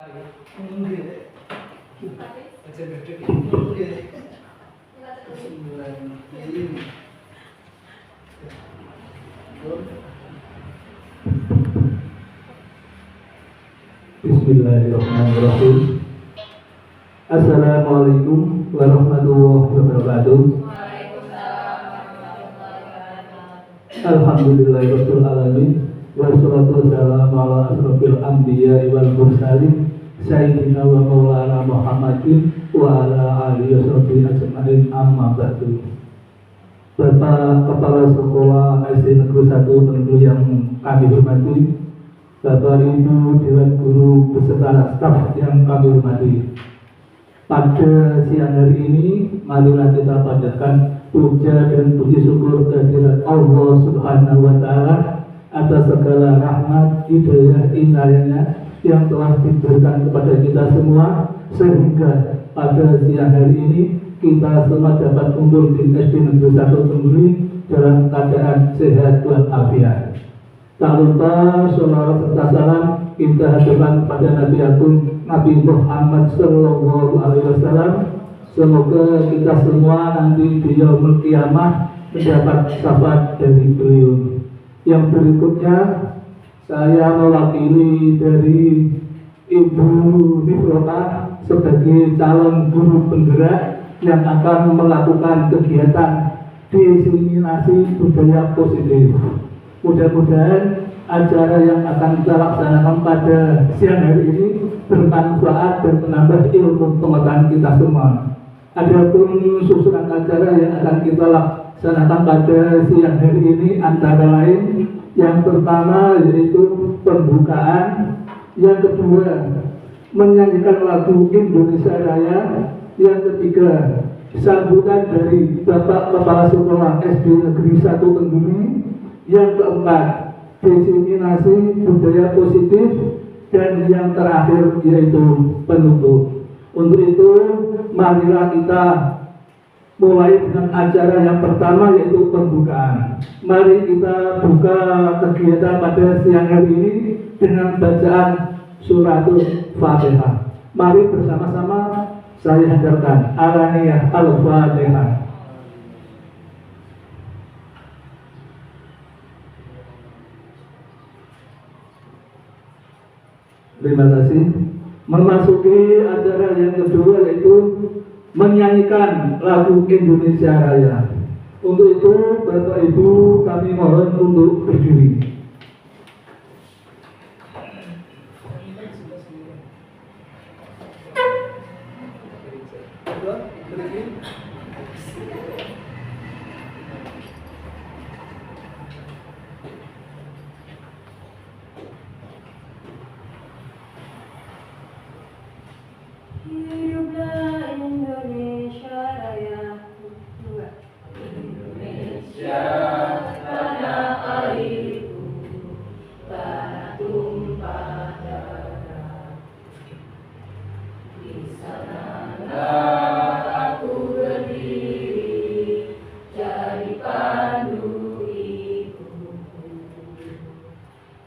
Bismillahirrahmanirrahim. Assalamualaikum warahmatullahi wabarakatuh. Alhamdulillahirabbil alamin. Wassalatu wassalamu ala asrofil anbiya'i wal mursalin Sayyidina wa maulana Muhammadin wa ala alihi washabihi ajma'in, amma ba'du. Bapak Kepala Sekolah SD Negeri 1 tentu yang kami hormati, Bapak Ibu Dewan Guru beserta staf yang kami hormati. Pada siang hari ini, marilah kita panjatkan puja dan puji syukur kehadirat Allah Subhanahu wa Ta'ala atas segala rahmat, hidayah, inayahnya yang telah diberikan kepada kita semua, sehingga pada siang hari ini kita semua dapat kumpul di SD Negeri 1 Tenggiri dalam keadaan sehat walafiat. Tak lupa sholawat serta salam kita haturkan kepada Nabi Agung Nabi Muhammad Sallallahu Alaihi Wasallam. Semoga kita semua nanti di yaumul qiyamah mendapat syafaat dari beliau. Yang berikutnya, saya mewakili dari Ibu Nifrota sebagai calon guru penggerak yang akan melakukan kegiatan diseminasi budaya positif. Mudah-mudahan acara yang akan kita laksanakan pada siang hari ini bermanfaat dan menambah ilmu pengetahuan kita semua. Adapun susunan acara yang akan kita laksanakan pada siang hari ini antara lain, yang pertama yaitu pembukaan, yang kedua menyanyikan lagu Indonesia Raya, yang ketiga sambutan dari Bapak Kepala Sekolah SD Negeri 1 Tenggiri, yang keempat diseminasi budaya positif, dan yang terakhir yaitu penutup. Untuk itu marilah kita mulai dengan acara yang pertama yaitu pembukaan. Mari kita buka kegiatan pada siang hari ini dengan bacaan suratul Fatihah. Mari bersama-sama saya hadirkan Alaniyah Al-Fatihah. Terima kasih. Memasuki acara yang kedua yaitu menyanyikan lagu Indonesia Raya. Untuk itu Bapak Ibu kami mohon untuk berdiri. Hiduplah Indonesia Raya. Indonesia tanah airku, tanah tumpah darah. Di sanalah aku berdiri, jadi pandu ibuku.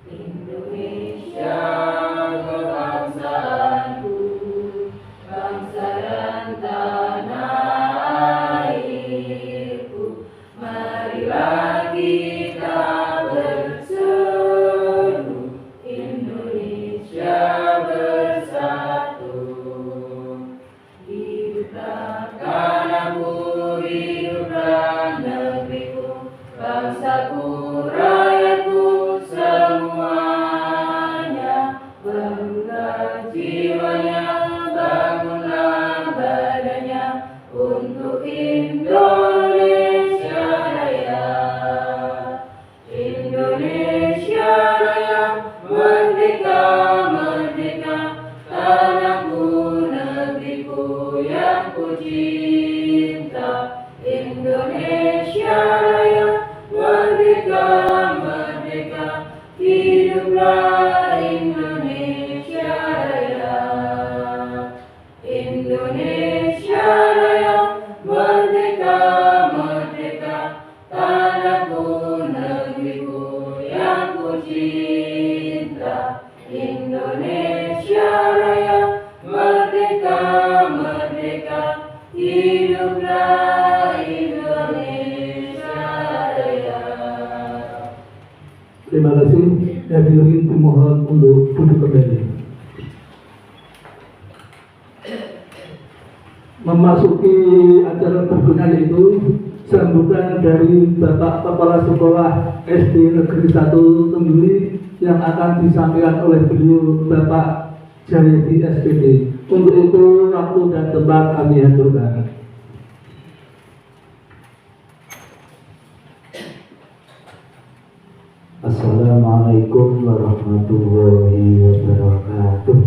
Indonesia kebangsaanku, bangsa dan tanah airku. Marilah kita berseru, Indonesia bersatu. Hiduplah tanahku, hiduplah negeriku, bangsaku, rakyatku semuanya. Bangunlah jiwanya, bangunlah badannya untuk Indonesia Raya. Indonesia Raya, merdeka, merdeka, tanahku, negeriku yang ku cinta. Indonesia Raya, merdeka, merdeka, hiduplah Indonesia Raya. Indonesia Raya, merdeka, merdeka, tanahku, negeriku yang ku cinta. Indonesia Raya, merdeka, merdeka, hiduplah Indonesia Raya. Terima kasih. Hadirin dimohon untuk duduk kembali. Memasuki acara berikutnya yaitu sambutan dari Bapak Kepala Sekolah SD Negeri 1 Tengguli yang akan disampaikan oleh beliau Bapak Jayadi SPD. Untuk itu waktu dan tempat kami aturkan. Assalamualaikum warahmatullahi wabarakatuh.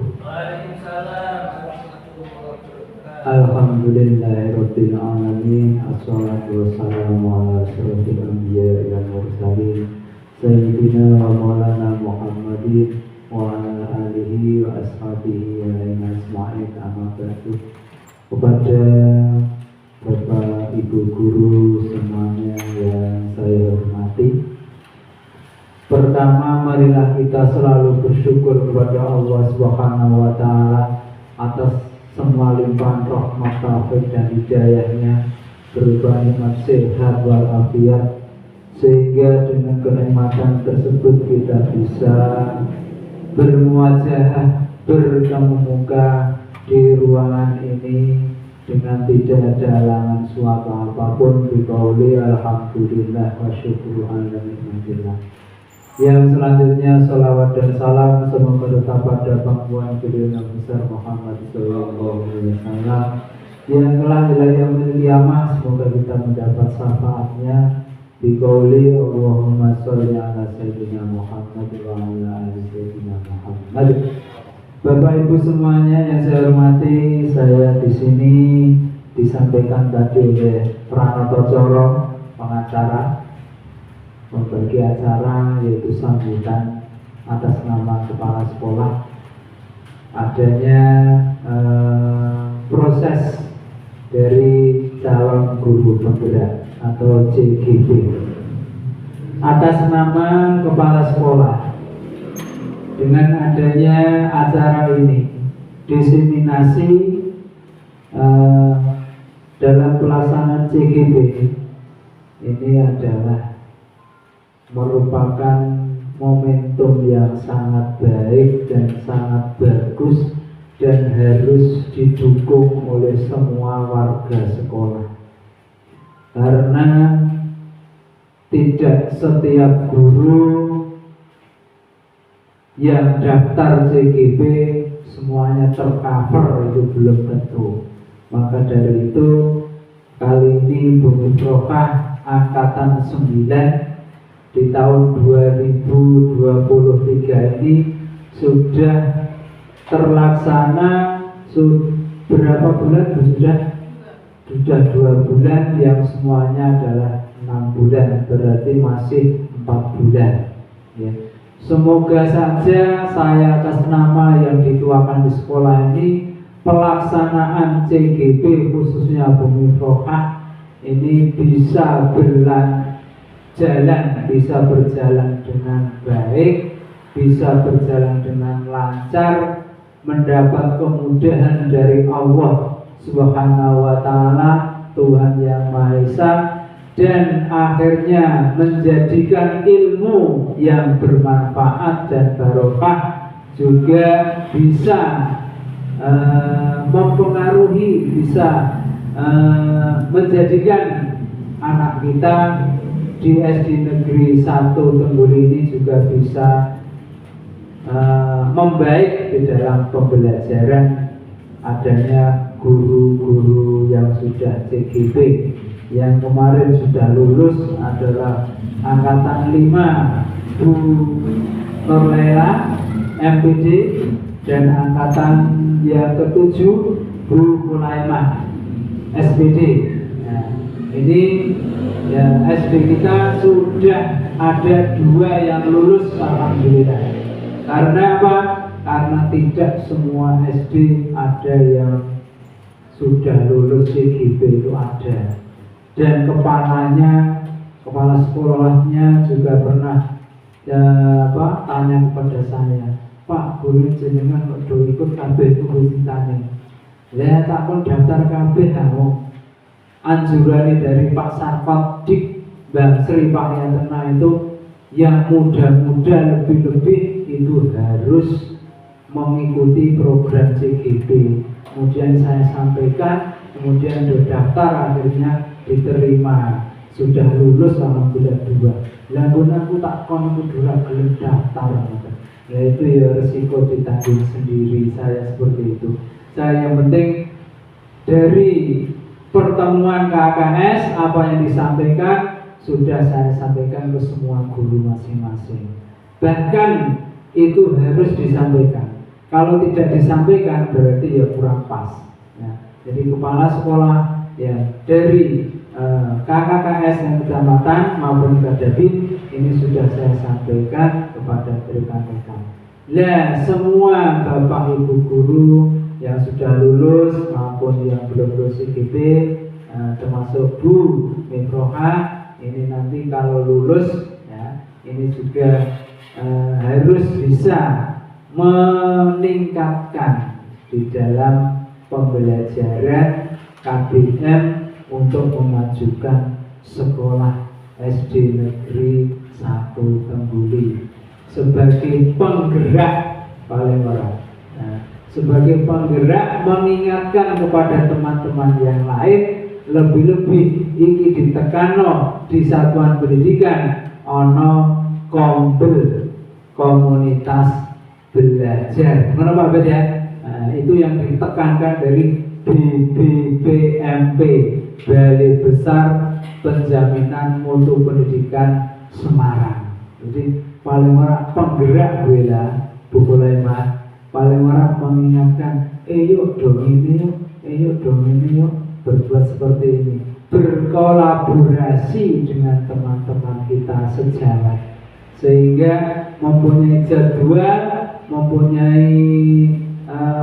Alhamdulillahirabbil alamin. Assalatu wassalamu ala asyrofil anbiya'i wal mursalin sayyidina wa maulana Muhammadin wa ala alihi wa ashabihi wa lain asma'in amma ba'du. Kepada Bapak Ibu guru semuanya yang saya hormati, pertama, marilah kita selalu bersyukur kepada Allah Subhanahu wa Ta'ala atas semua limpahan rahmat, taufik dan hidayahnya berupa nikmat sehat walafiat, sehingga dengan kenikmatan tersebut kita bisa bermuajahah, bertemu muka di ruangan ini dengan tidak ada halangan suatu apapun. Biqauli alhamdulillah wa syukru ala nikmatillah. Yang selanjutnya salawat dan salam semoga tetap pada pangkuan beliau yang besar Muhammad SAW yang telah wilayah kiamah. Semoga kita mendapat syafaatnya. Biqauli Allahumma sholli ala sayyidina Muhammad wa ala ali sayyidina Muhammad. Bapak Ibu semuanya yang saya hormati, saya di sini disampaikan tadi oleh Pranoto Coro, pengacara, membagi acara yaitu sambutan atas nama kepala sekolah adanya proses dari calon guru penggerak atau CGP atas nama kepala sekolah. Dengan adanya acara ini, diseminasi dalam pelaksanaan CGP ini adalah merupakan momentum yang sangat baik dan sangat bagus dan harus didukung oleh semua warga sekolah, karena tidak setiap guru yang daftar CGP semuanya tercover, itu belum tentu. Maka dari itu kali ini Bumi Profah Angkatan 9 di tahun 2023 ini sudah terlaksana berapa bulan? Sudah 2 bulan, yang semuanya adalah 6 bulan, berarti masih 4 bulan ya. Semoga saja saya atas nama yang dituakan di sekolah ini, pelaksanaan CGP khususnya Bumi Profah ini bisa berjalan dengan baik, bisa berjalan dengan lancar, mendapat kemudahan dari Allah Subhanahu wa Ta'ala, Tuhan yang Maha Esa, dan akhirnya menjadikan ilmu yang bermanfaat dan barokah juga bisa mempengaruhi, bisa menjadikan anak kita di SD Negeri 1 Tengguli ini juga bisa membaik di dalam pembelajaran. Adanya guru-guru yang sudah CGP, yang kemarin sudah lulus adalah Angkatan 5 Bu Nurlela MPD, dan Angkatan yang ke-7 Bu Mulaimah SPD. Nah, ini ya, SD kita sudah ada 2 yang lulus, alhamdulillah. Karena apa? Karena tidak semua SD ada yang sudah lulus CGP, itu ada. Dan kepala sekolahnya juga pernah tanya kepada saya, Pak, boleh jenengan kok ikut kabeh tuh cintane. Lah takon daftar kabeh kamu. Anjuran dari Pak Sarkodik Bang Sri Pahyatena itu yang muda-muda lebih-lebih itu harus mengikuti program CGP. Kemudian saya sampaikan, kemudian daftar, akhirnya diterima, sudah lulus alhamdulillah 2. Lalu aku tak kon kudurak gelem daftar. Ya itu ya resiko ditanggung sendiri, saya seperti itu. Saya yang penting dari pertemuan KKS apa yang disampaikan sudah saya sampaikan ke semua guru masing-masing. Bahkan itu harus disampaikan. Kalau tidak disampaikan berarti ya kurang pas. Ya, jadi kepala sekolah ya dari KKKS yang kecamatan maupun Kadabin ini sudah saya sampaikan kepada rekan-rekan. Nah, semua bapak ibu guru yang sudah lulus maupun yang belum lulus CGP, termasuk Bu Mikroha, ini nanti kalau lulus ya, ini juga harus bisa meningkatkan di dalam pembelajaran KBM untuk memajukan sekolah SD Negeri 1 Tengguli sebagai penggerak Palembang. Nah, sebagai penggerak mengingatkan kepada teman-teman yang lain, lebih-lebih ini ditekano di satuan pendidikan ono kombel komunitas belajar. Kenapa Pak ya? Nah, itu yang ditekankan dari BBPMP, Balai Besar Penjaminan Mutu Pendidikan Semarang. Jadi paling ora penggerak bela buku lema, paling ora mengingatkan, yuk dong ini yuk, dong ini yuk, berbuat seperti ini, berkolaborasi dengan teman-teman kita sejalan, sehingga mempunyai jadwal, mempunyai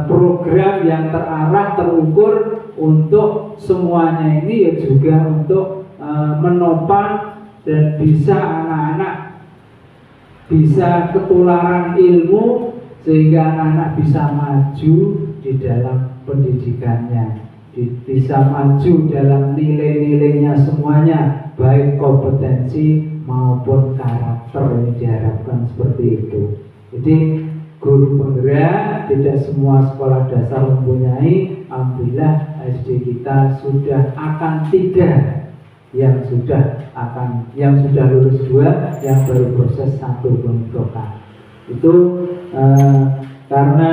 program yang terarah, terukur untuk semuanya ini, ya juga untuk menopang dan bisa anak-anak bisa ketularan ilmu sehingga anak-anak bisa maju di dalam pendidikannya, bisa maju dalam nilai-nilainya semuanya, baik kompetensi maupun karakter yang diharapkan seperti itu. Jadi guru penggerak tidak semua sekolah dasar mempunyai. Alhamdulillah SD kita sudah akan 3 yang sudah lulus 2, yang baru proses 1 pemrograman. Itu karena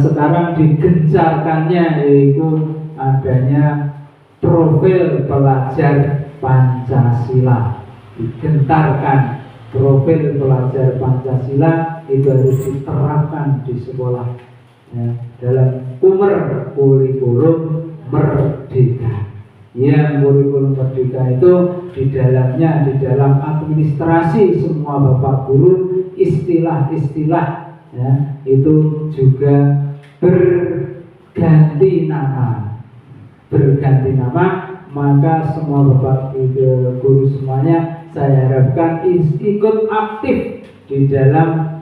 sekarang digencarkannya yaitu adanya profil pelajar Pancasila, digentarkan profil pelajar Pancasila itu harus diterapkan di sekolah ya, dalam kurikulum merdeka. Yang kurikulum merdeka itu di dalam administrasi semua bapak guru, istilah-istilah ya, itu juga berganti nama, maka semua bapak guru semuanya saya harapkan ikut aktif di dalam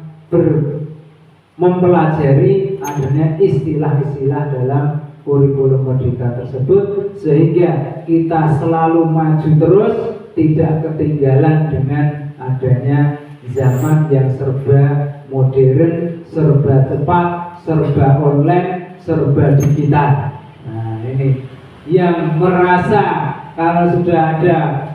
mempelajari adanya istilah-istilah dalam kurikulum merdeka tersebut, sehingga kita selalu maju terus, tidak ketinggalan dengan adanya zaman yang serba modern, serba cepat, serba online, serba digital. Nah, ini yang merasa kalau sudah ada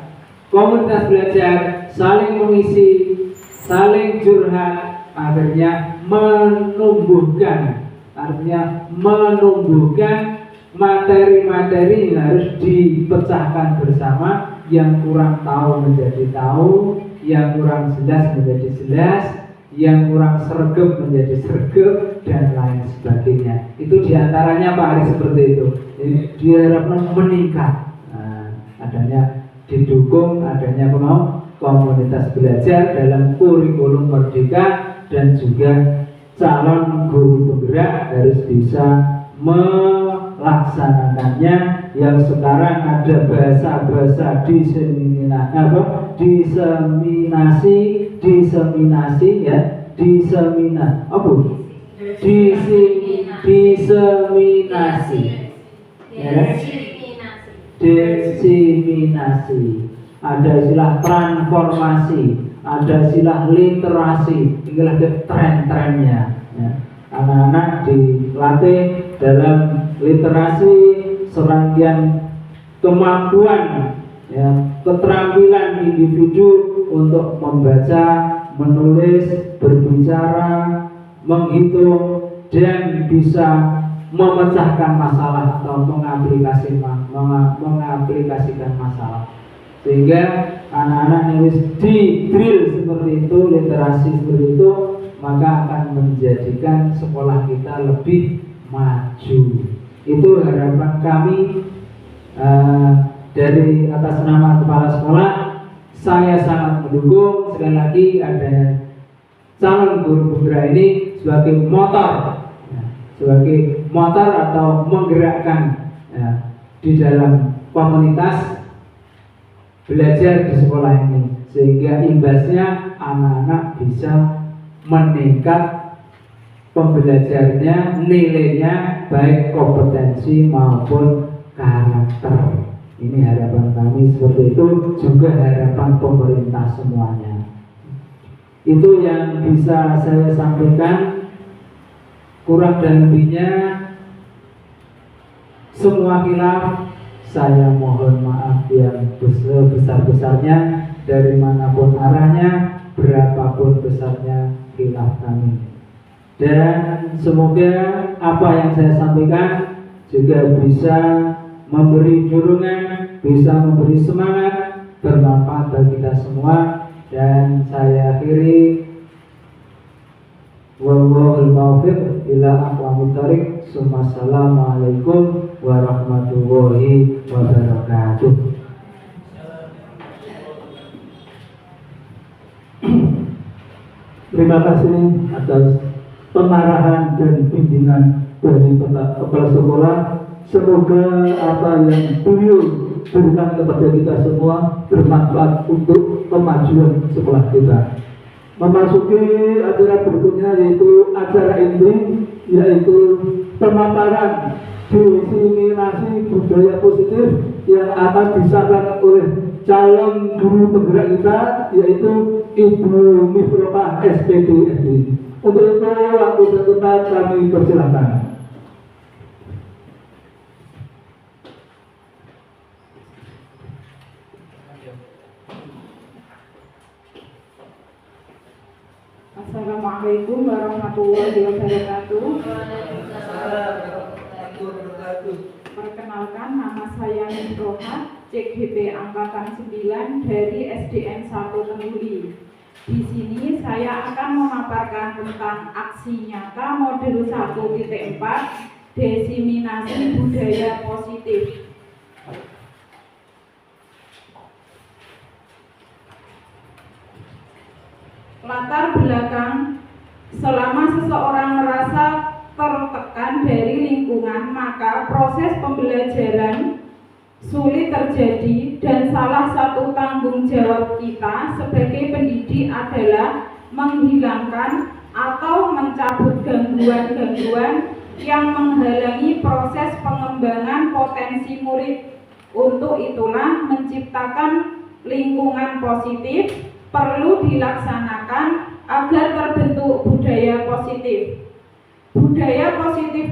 komunitas belajar, saling mengisi, saling curhat, akhirnya menumbuhkan materi-materi yang harus dipecahkan bersama, yang kurang tahu menjadi tahu, yang kurang jelas menjadi jelas, yang kurang sregep menjadi sregep, dan lain sebagainya. Itu diantaranya Pak Ari seperti itu. Jadi diharapkan meningkat, adanya didukung adanya komunitas belajar dalam kurikulum merdeka, dan juga calon guru penggerak harus bisa melaksanakannya. Yang sekarang ada bahasa-bahasa diseminasi, ya. Diseminasi. Ada istilah transformasi, ada istilah literasi. Inilah tren-trennya, ya. Anak-anak dilatih dalam literasi, serangkaian kemampuan, ya, keterampilan individu untuk membaca, menulis, berbicara, menghitung, dan bisa memecahkan masalah atau mengaplikasikan masalah. Sehingga anak-anak yang di drill seperti itu, literasi seperti itu, maka akan menjadikan sekolah kita lebih maju. Itu harapan kami dari atas nama kepala sekolah. Saya sangat mendukung. Sekali lagi ada calon guru penggerak ini sebagai motor, ya, sebagai motor atau menggerakkan, ya, di dalam komunitas belajar di sekolah ini, sehingga imbasnya anak-anak bisa meningkat pembelajarannya, nilainya baik kompetensi maupun karakter. Ini harapan kami seperti itu, juga harapan pemerintah semuanya. Itu yang bisa saya sampaikan. Kurang dan lebihnya semua khilaf saya mohon maaf yang besar-besarnya, dari manapun arahnya, berapapun besarnya khilaf kami. Dan semoga apa yang saya sampaikan juga bisa memberi dorongan, bisa memberi semangat, bermanfaat bagi kita semua. Dan saya akhiri, wallahul muwaffiq ila aqwamit thoriq. Assalamualaikum warahmatullahi wabarakatuh. Terima kasih atas pengarahan dan bimbingan dari kepala sekolah. Semoga apa yang beliau berikan kepada kita semua bermanfaat untuk kemajuan sekolah kita. Memasuki acara berikutnya yaitu acara inti, yaitu pemaparan diseminasi budaya positif yang akan disampaikan oleh calon guru penggerak kita, yaitu Ibu Mifroqah SPD. Untuk itu waktu dan tempat kami persilakan. Assalamualaikum warahmatullahi wabarakatuh. Perkenalkan, nama saya Mifroqah, CGP Angkatan 9 dari SDN 1 Tengguli. Di sini saya akan memaparkan tentang aksi nyata modul 1.4, diseminasi budaya positif. Latar belakang, selama seseorang merasa tertekan dari lingkungan, maka proses pembelajaran sulit terjadi, dan salah satu tanggung jawab kita sebagai pendidik adalah menghilangkan atau mencabut gangguan-gangguan yang menghalangi proses pengembangan potensi murid. Untuk itulah menciptakan lingkungan positif perlu dilaksanakan agar terbentuk budaya positif. Budaya positif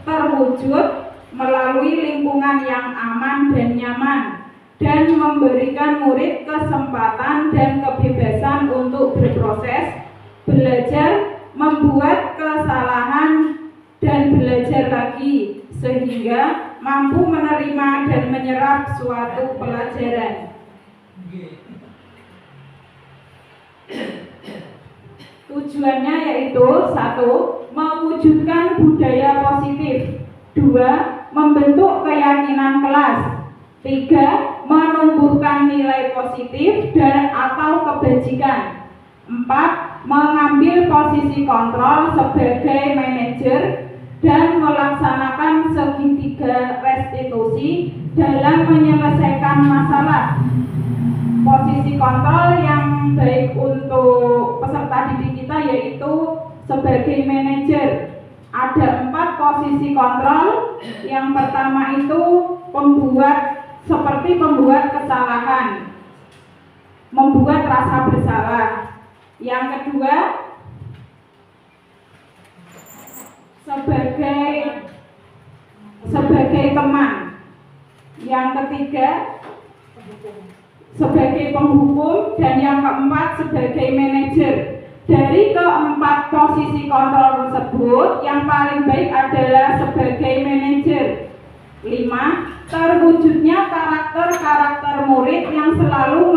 terwujud melalui lingkungan yang aman dan nyaman, dan memberikan murid kesempatan dan kebebasan untuk berproses, belajar, membuat kesalahan, dan belajar lagi, sehingga mampu menerima dan menyerap suatu pelajaran. Tujuannya yaitu 1. Mewujudkan budaya positif. 2. Membentuk keyakinan kelas. 3. Menumbuhkan nilai positif dan atau kebajikan. 4. Mengambil posisi kontrol sebagai manajer dan melaksanakan segitiga restitusi dalam menyelesaikan masalah. Posisi kontrol yang baik untuk peserta didik kita yaitu sebagai manajer, Ada 4 posisi kontrol. Yang pertama itu seperti pembuat kesalahan, membuat rasa bersalah. Yang kedua, sebagai teman. Yang ketiga, sebagai penghukum. Dan yang keempat, sebagai manajer. Dari keempat posisi kontrol tersebut, yang paling baik adalah sebagai manajer. 5. Terwujudnya karakter-karakter murid yang selalu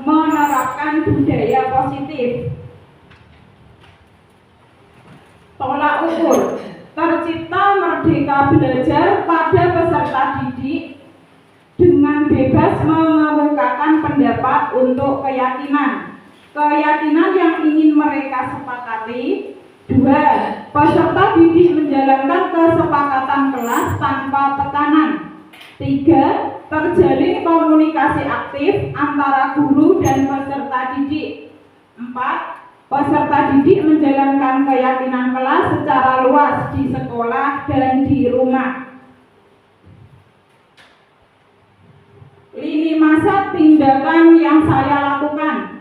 menerapkan budaya positif. Tolak ukur. Tercipta merdeka belajar pada peserta didik dengan bebas mengemukakan pendapat untuk keyakinan yang ingin mereka sepakati. 2. Peserta didik menjalankan kesepakatan kelas tanpa tekanan. 3. Terjalin komunikasi aktif antara guru dan peserta didik. 4. Peserta didik menjalankan keyakinan kelas secara luas di sekolah dan di rumah. Lini masa tindakan yang saya lakukan.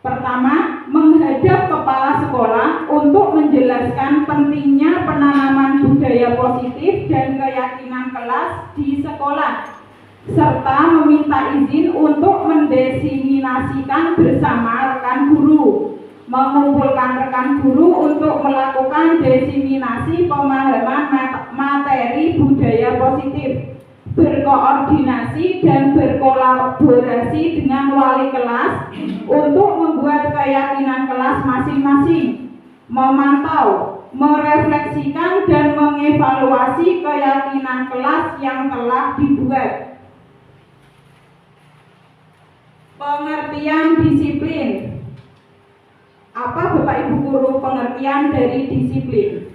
Pertama, menghadap kepala sekolah untuk menjelaskan pentingnya penanaman budaya positif dan keyakinan kelas di sekolah, serta meminta izin untuk mendiseminasikan bersama rekan guru, mengumpulkan rekan guru untuk melakukan diseminasi pemahaman materi budaya positif, berkoordinasi dan berkolaborasi dengan wali kelas untuk membuat keyakinan kelas masing-masing, memantau, merefleksikan dan mengevaluasi keyakinan kelas yang telah dibuat. Pengertian disiplin. Apa Bapak Ibu guru pengertian dari disiplin?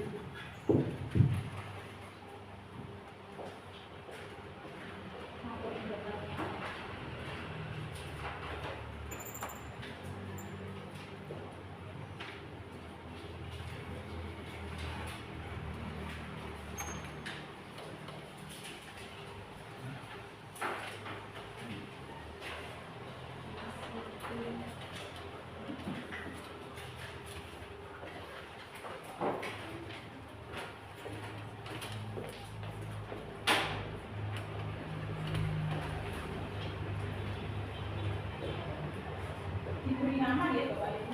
Diberi nama ya Bapak Ibu.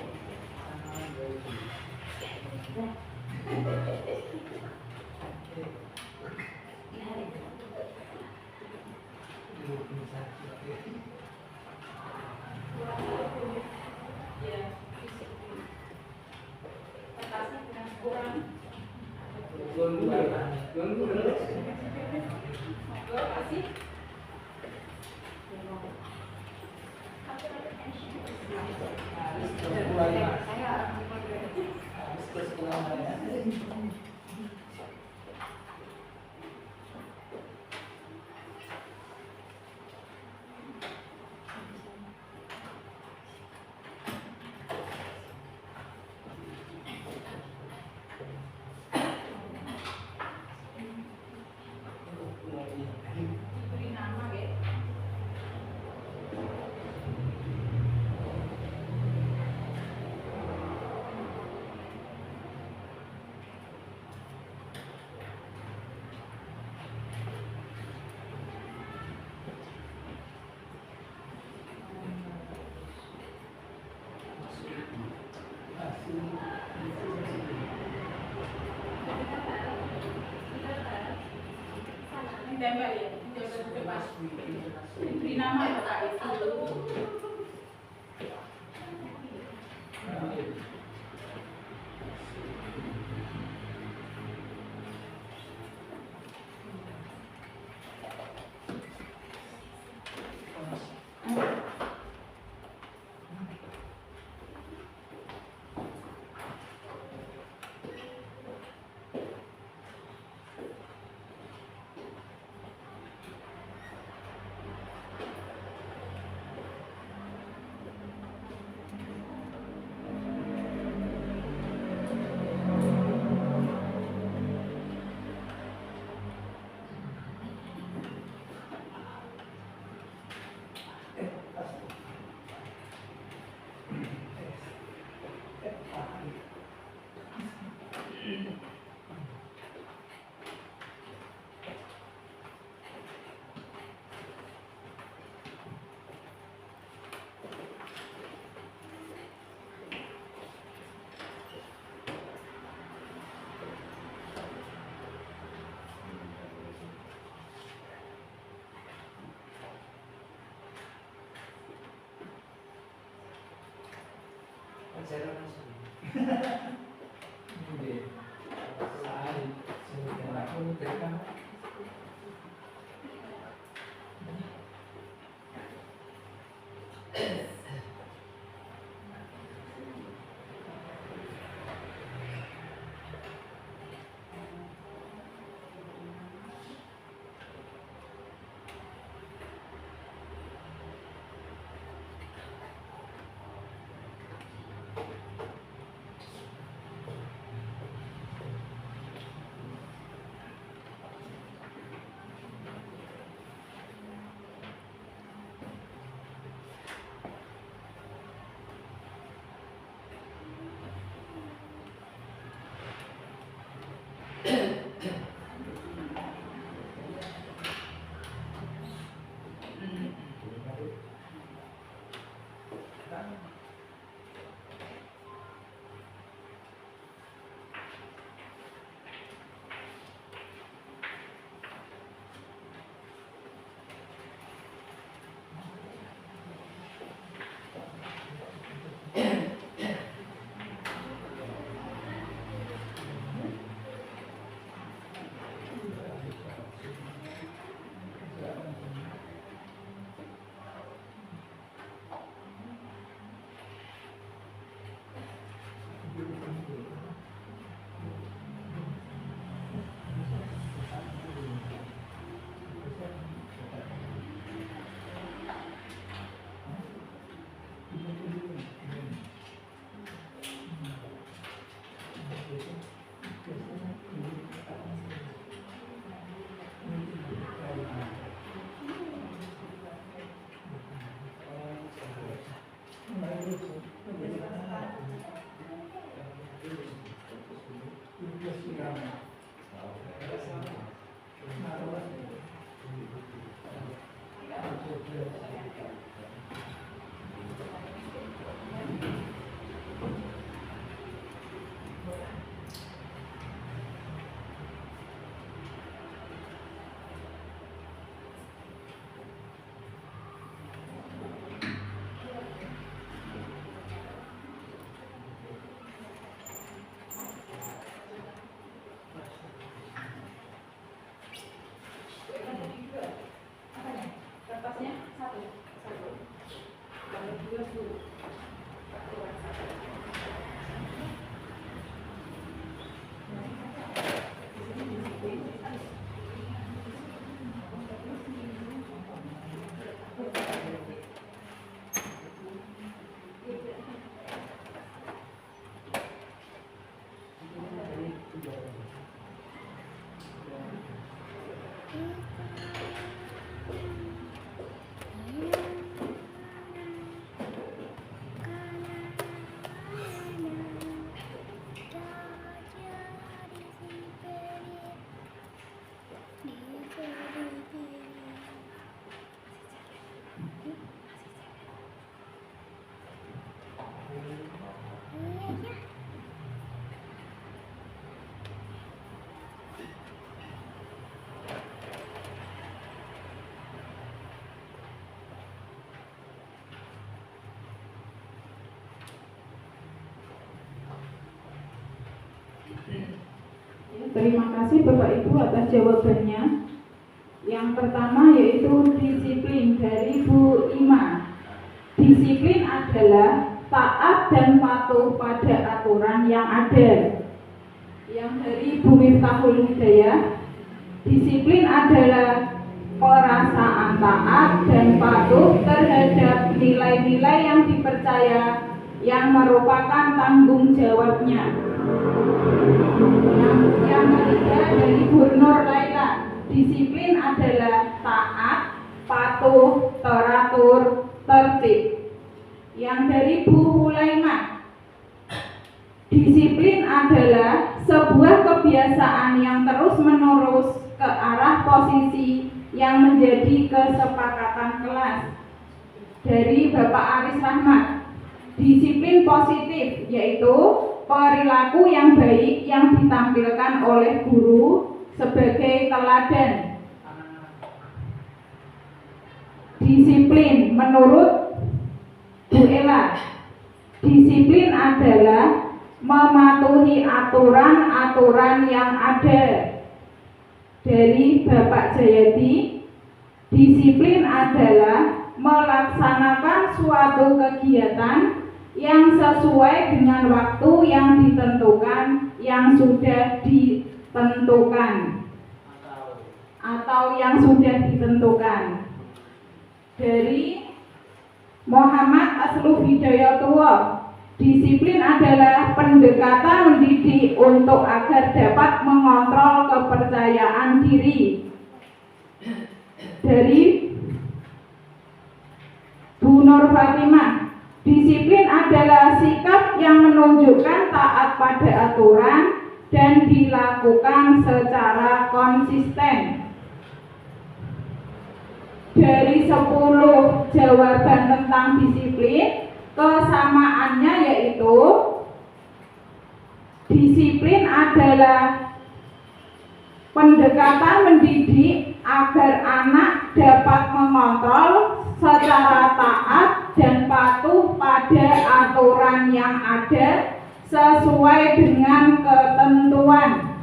Ditempel ya, diberi nama Bapak Ibu. Terima kasih Bapak Ibu atas jawabannya. Yang pertama yaitu disiplin dari Bu Ima. Disiplin adalah taat dan patuh pada aturan yang ada. Yang dari Bu Miftahul Hidayah, disiplin adalah perasaan taat dan patuh terhadap nilai-nilai yang dipercaya yang merupakan tanggung jawabnya. Yang ketiga dari Bu Nur Laila, disiplin adalah taat, patuh, teratur, tertib. Yang dari Bu Hulaimah, disiplin adalah sebuah kebiasaan yang terus-menerus ke arah posisi yang menjadi kesepakatan kelas. Dari Bapak Aris Rahmat, disiplin positif yaitu perilaku yang baik yang ditampilkan oleh guru sebagai teladan. Disiplin menurut Bu Ella Disiplin adalah mematuhi aturan-aturan yang ada. Dari Bapak Jayadi, disiplin adalah melaksanakan suatu kegiatan yang sesuai dengan waktu yang ditentukan, yang sudah ditentukan atau yang sudah ditentukan. Dari Muhammad Aslu Hidayatullah, disiplin adalah pendekatan mendidik untuk agar dapat mengontrol kepercayaan diri. Dari Bu Nur Fatimah, disiplin adalah sikap yang menunjukkan taat pada aturan dan dilakukan secara konsisten. Dari 10 jawaban tentang disiplin, kesamaannya yaitu disiplin adalah pendekatan mendidik agar anak dapat mengontrol secara taat dan patuh pada aturan yang ada sesuai dengan ketentuan.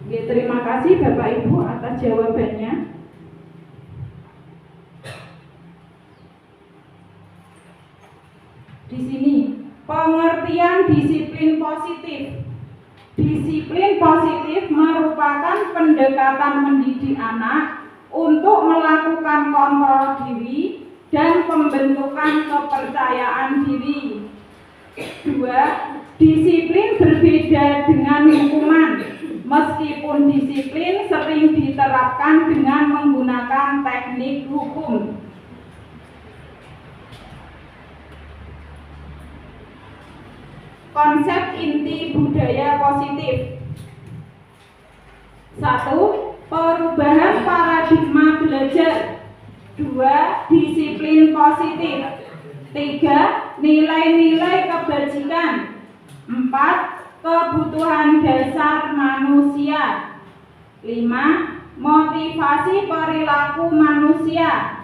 Oke, terima kasih Bapak Ibu atas jawabannya. Di sini pengertian disiplin positif. Disiplin positif merupakan pendekatan mendidik anak untuk melakukan kontrol diri dan pembentukan kepercayaan diri. 2. Disiplin berbeda dengan hukuman. Meskipun disiplin sering diterapkan dengan menggunakan teknik hukum. Konsep inti budaya positif. 1. Perubahan paradigma belajar. 2. Disiplin positif. 3. Nilai-nilai kebajikan. 4. Kebutuhan dasar manusia. 5. Motivasi perilaku manusia.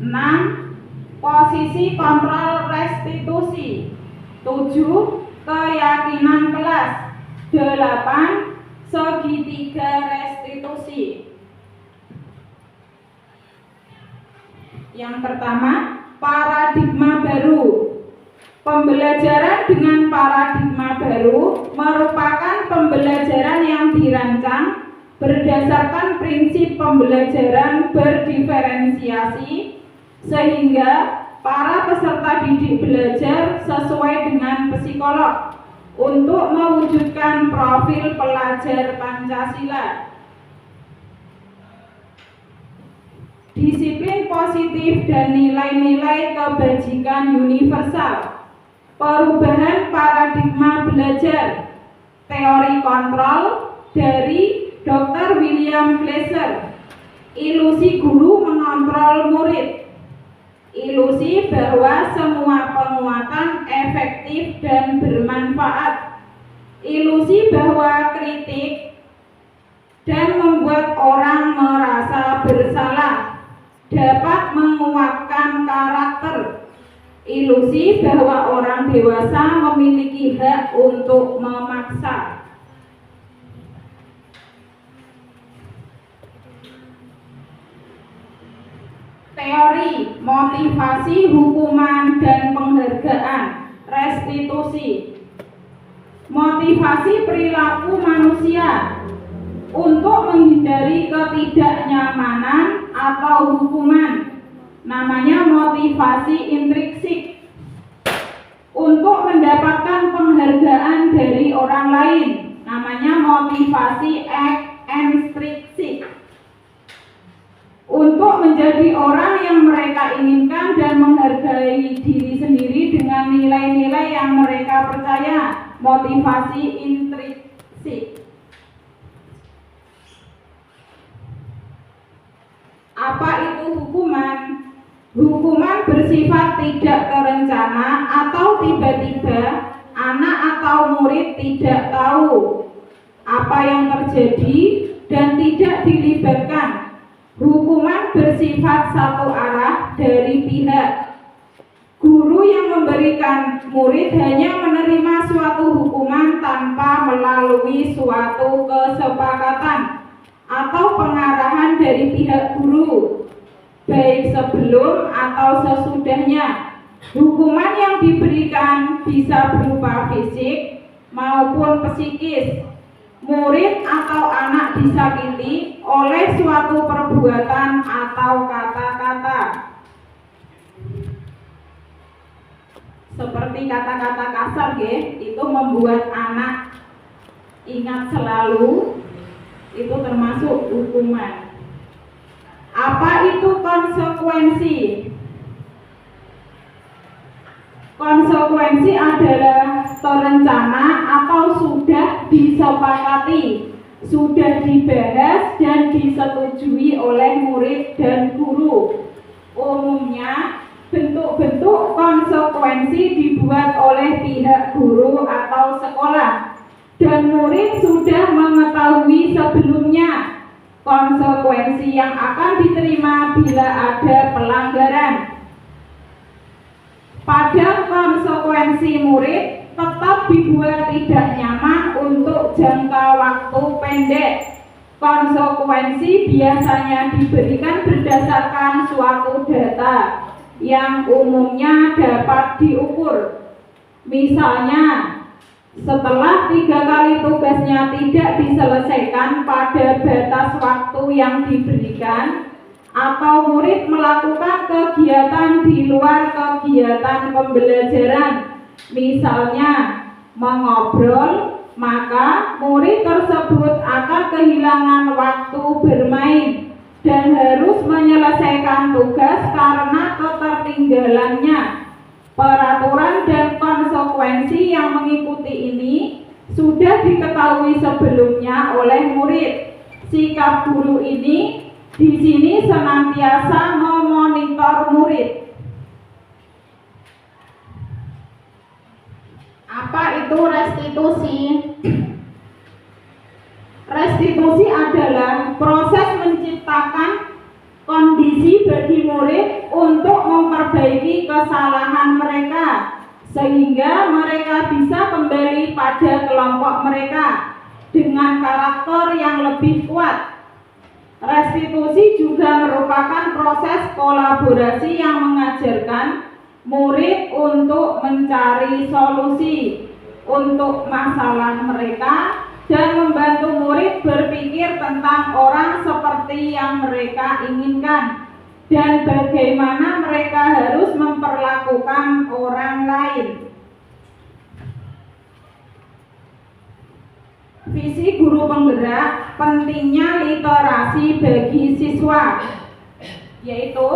6. Posisi kontrol restitusi. 7. Keyakinan kelas. 8. Segitiga restitusi. Yang pertama, paradigma baru. Pembelajaran dengan paradigma baru merupakan pembelajaran yang dirancang berdasarkan prinsip pembelajaran berdiferensiasi sehingga para peserta didik belajar sesuai dengan psikolog untuk mewujudkan profil pelajar Pancasila. Disiplin positif dan nilai-nilai kebajikan universal. Perubahan paradigma belajar. Teori kontrol dari Dr. William Glasser. Ilusi guru mengontrol murid. Ilusi bahwa semua penguatan efektif dan bermanfaat. Ilusi bahwa kritik dan membuat orang merasa bersalah dapat menguatkan karakter. Ilusi bahwa orang dewasa memiliki hak untuk memaksa. Teori, motivasi, hukuman, dan penghargaan, restitusi. Motivasi perilaku manusia untuk menghindari ketidaknyamanan atau hukuman, namanya motivasi intrinsik. Untuk mendapatkan penghargaan dari orang lain, namanya motivasi ekstrinsik. Untuk menjadi orang yang mereka inginkan dan menghargai diri sendiri dengan nilai-nilai yang mereka percaya, motivasi intrinsik. Apa itu hukuman? Hukuman bersifat tidak terencana atau tiba-tiba anak atau murid tidak tahu apa yang terjadi dan tidak dilibatkan. Hukuman bersifat satu arah dari pihak Guru yang memberikan murid hanya menerima suatu hukuman tanpa melalui suatu kesepakatan atau pengarahan dari pihak guru, baik sebelum atau sesudahnya. Hukuman yang diberikan bisa berupa fisik maupun psikis. Murid atau anak disakiti oleh suatu perbuatan atau kata-kata. Seperti kata-kata kasar, itu membuat anak ingat selalu, itu termasuk hukuman. Apa itu konsekuensi? Konsekuensi adalah terencana atau sudah disepakati, sudah dibahas dan disetujui oleh murid dan guru. Umumnya bentuk-bentuk konsekuensi dibuat oleh pihak guru atau sekolah dan murid sudah mengetahui sebelumnya konsekuensi yang akan diterima bila ada pelanggaran. Pada konsekuensi murid tetap dibuat tidak nyaman untuk jangka waktu pendek. Konsekuensi biasanya diberikan berdasarkan suatu data yang umumnya dapat diukur. Misalnya, setelah 3 kali tugasnya tidak diselesaikan pada batas waktu yang diberikan, atau murid melakukan kegiatan di luar kegiatan pembelajaran, misalnya mengobrol, maka murid tersebut akan kehilangan waktu bermain dan harus menyelesaikan tugas karena ketertinggalannya. Peraturan dan konsekuensi yang mengikuti ini sudah diketahui sebelumnya oleh murid. Sikap guru ini di sini senantiasa memonitor murid. Apa itu restitusi? Restitusi adalah proses menciptakan kondisi bagi murid untuk memperbaiki kesalahan mereka sehingga mereka bisa kembali pada kelompok mereka dengan karakter yang lebih kuat. Restitusi juga merupakan proses kolaborasi yang mengajarkan murid untuk mencari solusi untuk masalah mereka dan membantu murid berpikir tentang orang seperti yang mereka inginkan dan bagaimana mereka harus memperlakukan orang lain. Visi guru penggerak, pentingnya literasi bagi siswa, yaitu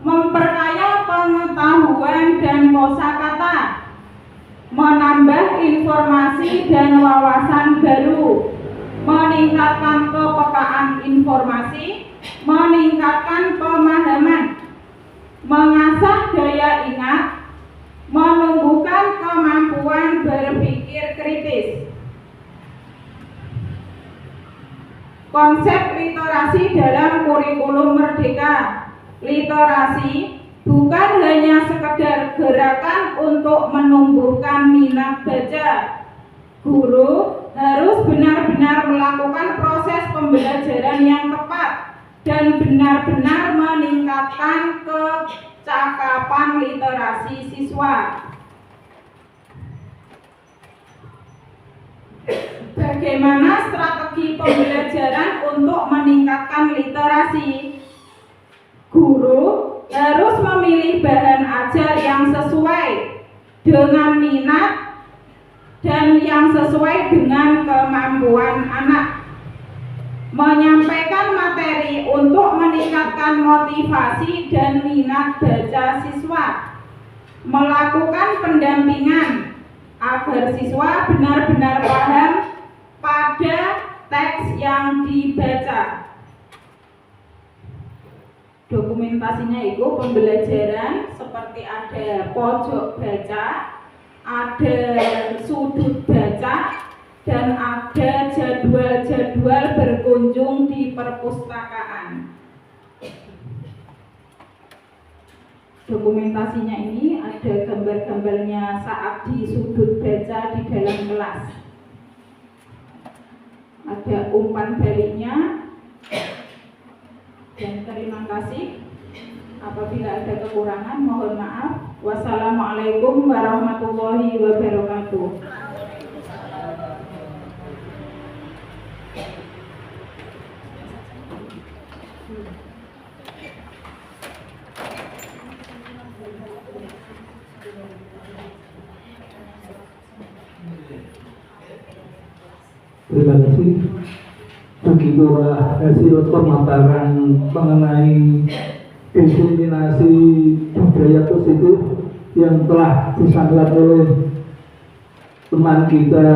memperkaya pengetahuan dan kosakata, menambah informasi dan wawasan baru, meningkatkan kepekaan informasi, meningkatkan pemahaman, mengasah daya ingat, menumbuhkan kemampuan berpikir kritis. Konsep literasi dalam kurikulum Merdeka. Literasi bukan hanya sekedar gerakan untuk menumbuhkan minat baca. Guru harus benar-benar melakukan proses pembelajaran yang tepat dan benar-benar meningkatkan kecakapan literasi siswa. Bagaimana strategi pembelajaran untuk meningkatkan literasi? Guru harus memilih bahan ajar yang sesuai dengan minat dan yang sesuai dengan kemampuan anak. Menyampaikan materi untuk meningkatkan motivasi dan minat baca siswa. Melakukan pendampingan agar siswa benar-benar paham pada teks yang dibaca. Dokumentasinya itu pembelajaran seperti ada pojok baca, ada sudut baca, dan ada jadwal-jadwal berkunjung di perpustakaan. dokumentasinya ini ada gambar-gambarnya saat di sudut baca di dalam kelas. Ada umpan baliknya. Dan terima kasih. Apabila ada kekurangan mohon maaf. Wassalamualaikum warahmatullahi wabarakatuh. Terima kasih. Begitulah hasil pemaparan mengenai diskriminasi budaya positif yang telah disampaikan oleh teman kita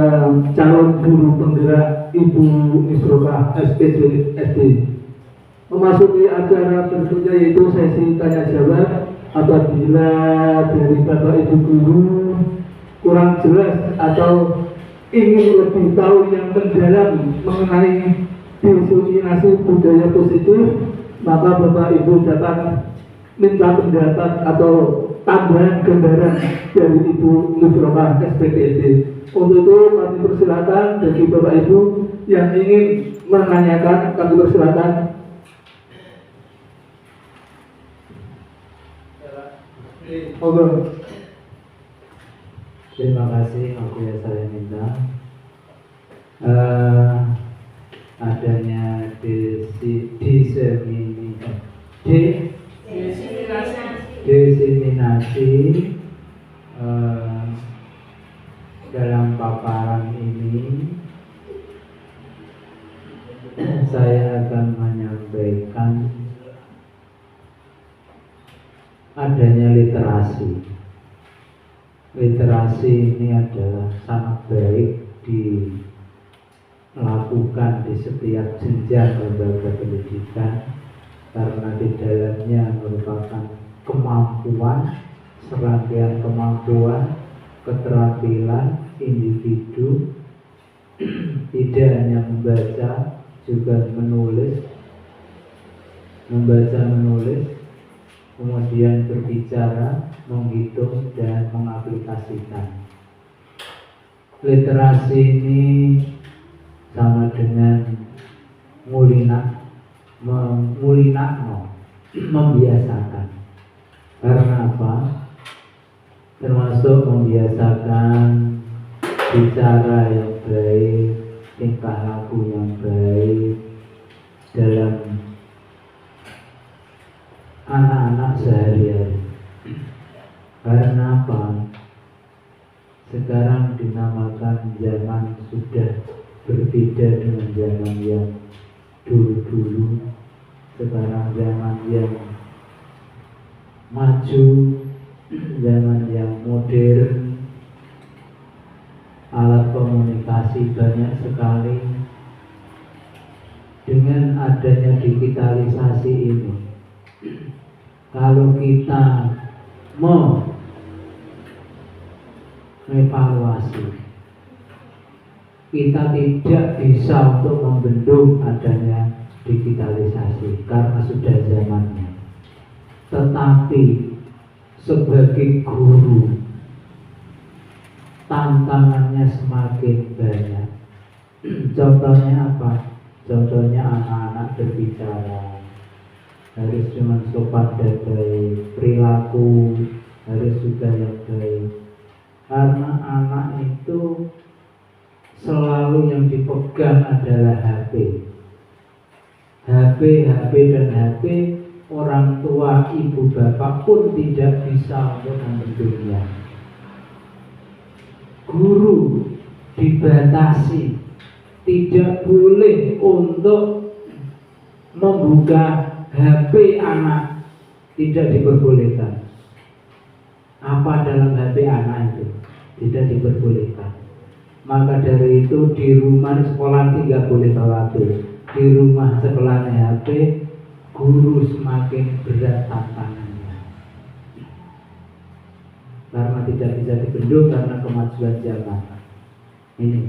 calon guru penggerak Ibu Misroka SPD SD. Memasuki acara berikutnya yaitu sesi tanya jawab. Apabila dari Bapak Ibu guru kurang jelas atau ingin lebih tahu yang mendalam mengenai diskriminasi budaya positif, maka Bapak Ibu dapat minta pendapat atau tambahan gambaran dari Ibu Misroka SPTD. Untuk itu kami persilakan bagi Bapak Ibu yang ingin menanyakan, kami persilakan. Terima kasih. Oke, saya minta adanya diseminasi dalam paparan ini. Saya akan menyampaikan adanya literasi. Literasi ini adalah sangat baik dilakukan di setiap jenjang lembaga pendidikan karena di dalamnya merupakan kemampuan, serangkaian kemampuan, keterampilan individu, tidak hanya membaca, juga menulis, kemudian berbicara, menghitung, dan mengaplikasikan. Literasi ini sama dengan membiasakan. Karena apa? Termasuk membiasakan bicara yang baik, tingkah laku yang baik dalam anak-anak sehari-hari. Karena apa? Sekarang dinamakan zaman sudah berbeda dengan zaman yang dulu-dulu. Sekarang zaman yang maju, zaman yang modern, alat komunikasi banyak sekali. Dengan adanya digitalisasi ini, kalau kita mau evaluasi, kita tidak bisa untuk membendung adanya digitalisasi karena sudah zamannya. Tetapi sebagai guru, tantangannya semakin banyak. Contohnya apa? Contohnya anak-anak berbicara harus cuma sopan dan baik, perilaku harus juga yang baik. Karena anak itu selalu yang dipegang adalah HP, dan HP. Orang tua, ibu bapak pun tidak bisa untuk membendungnya. Guru dibatasi, tidak boleh untuk membuka HP anak, tidak diperbolehkan. Apa dalam HP anak itu? Tidak diperbolehkan. Maka dari itu di rumah sekolah tidak boleh bawa HP. Di rumah sekolahnya HP, guru semakin berat tantangannya. Karena tidak bisa dibendung karena kemajuan zaman. Ini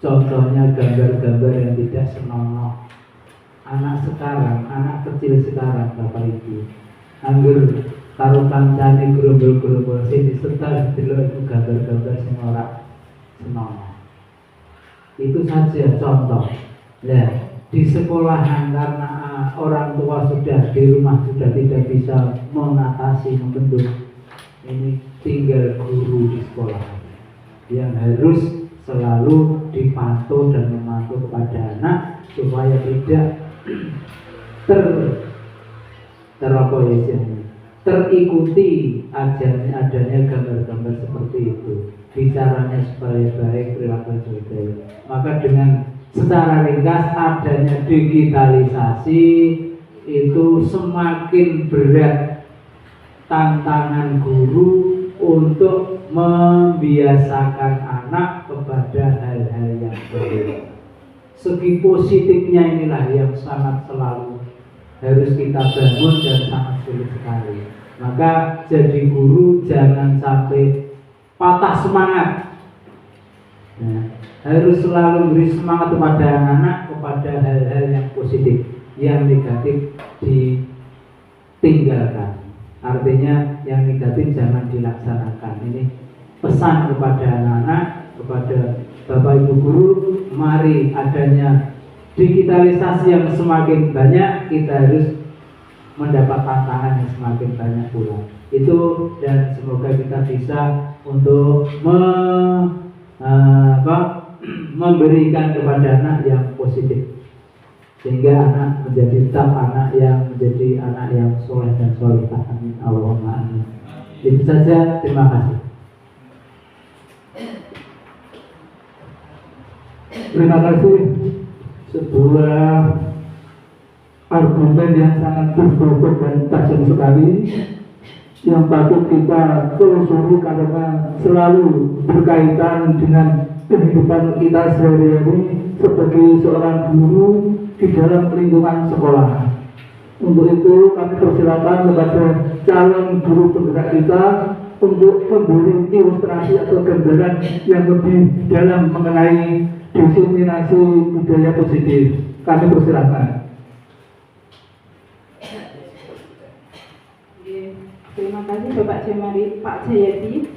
contohnya gambar-gambar yang tidak senonoh. Anak sekarang, anak kecil sekarang, Bapak Ibu, anggur karo kancane gerombol-gerombol sing disetel delok iku gambar-gambar sing ora senonoh. Itu saja contoh. Nah, di sekolahan karena orang tua sudah di rumah sudah tidak bisa mengatasi membentuk, ini tinggal guru di sekolah yang harus selalu dipantau dan memantau kepada anak supaya tidak terikuti adanya gambar-gambar seperti itu, bicaranya supaya baik, perilaku supaya baik. Maka dengan secara ringkas adanya digitalisasi itu semakin berat tantangan guru untuk membiasakan anak kepada hal-hal yang baik. Segi positifnya inilah yang sangat selalu harus kita bangun dan sangat sulit sekali. Maka jadi guru jangan sampai patah semangat. Nah, harus selalu beri semangat kepada anak kepada hal-hal yang positif, yang negatif ditinggalkan. Artinya yang negatif jangan dilaksanakan. Ini pesan kepada anak-anak, kepada Bapak Ibu guru, mari adanya digitalisasi yang semakin banyak, kita harus mendapat tantangan yang semakin banyak pula. Itu, dan semoga kita bisa untuk memberikan kepada anak yang positif, sehingga anak menjadi anak yang soleh dan solehah. Amin. Allahumma amin. Itu saja, terima kasih. Terima kasih. Sebuah argumen yang sangat berbobot dan tajam sekali, yang patut kita telusuri karena selalu berkaitan dengan kehidupan kita sehari-hari sebagai seorang guru di dalam lingkungan sekolah. Untuk itu kami persilakan kepada calon guru penggerak kita untuk memberi ilustrasi atau gambaran yang lebih dalam mengenai diseminasi budaya positif. Kami persilakan. Terima kasih Bapak Jamari, Pak Jayadi.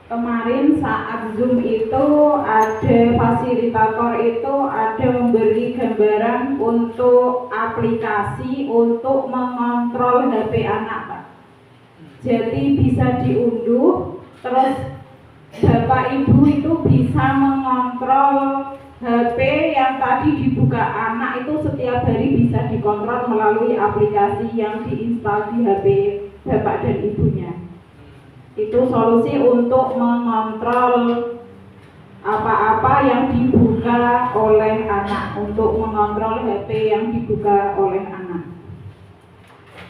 Kemarin saat Zoom itu ada fasilitator itu ada memberi gambaran untuk aplikasi untuk mengontrol HP anak, Pak. Jadi bisa diunduh, terus Bapak Ibu itu bisa mengontrol HP yang tadi dibuka anak itu setiap hari bisa dikontrol melalui aplikasi yang diinstal di HP Bapak dan Ibunya. Itu solusi untuk mengontrol apa-apa yang dibuka oleh anak, untuk mengontrol HP yang dibuka oleh anak.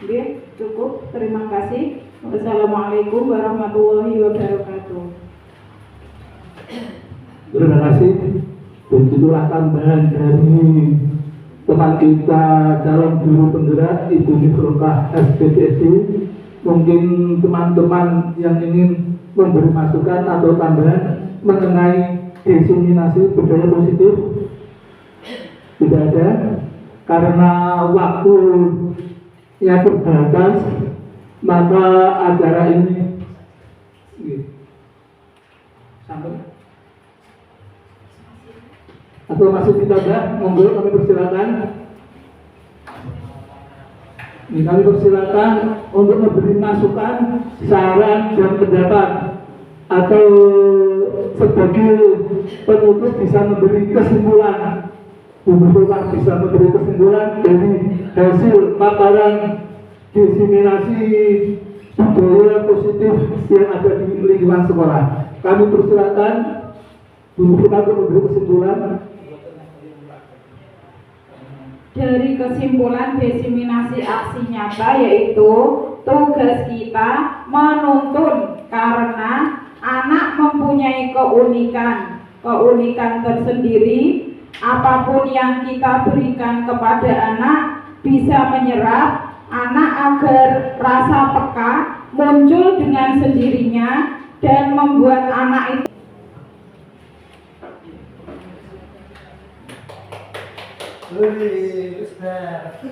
Oke, cukup. Terima kasih. Wassalamualaikum warahmatullahi wabarakatuh. Terima kasih. Begitulah tambahan dari teman kita calon guru penggerak Ibu Nifrokah SPTSD. Mungkin teman-teman yang ingin memberi masukan atau tambahan mengenai diseminasi budaya positif. Tidak ada, karena waktu yang terbatas, maka acara ini sampai atau masih ditambah, monggo kami persilakan. Kami persilakan untuk memberi masukan, saran dan pendapat, atau sebagai penutup bisa memberi kesimpulan. Bukan bisa memberi kesimpulan dari hasil paparan diseminasi budaya positif yang ada di lingkungan sekolah. Kami persilakan untuk memberi kesimpulan. Dari kesimpulan diseminasi aksi nyata, yaitu tugas kita menuntun karena anak mempunyai keunikan tersendiri. Apapun yang kita berikan kepada anak bisa menyerap anak agar rasa peka muncul dengan sendirinya dan membuat anak itu Ustaz.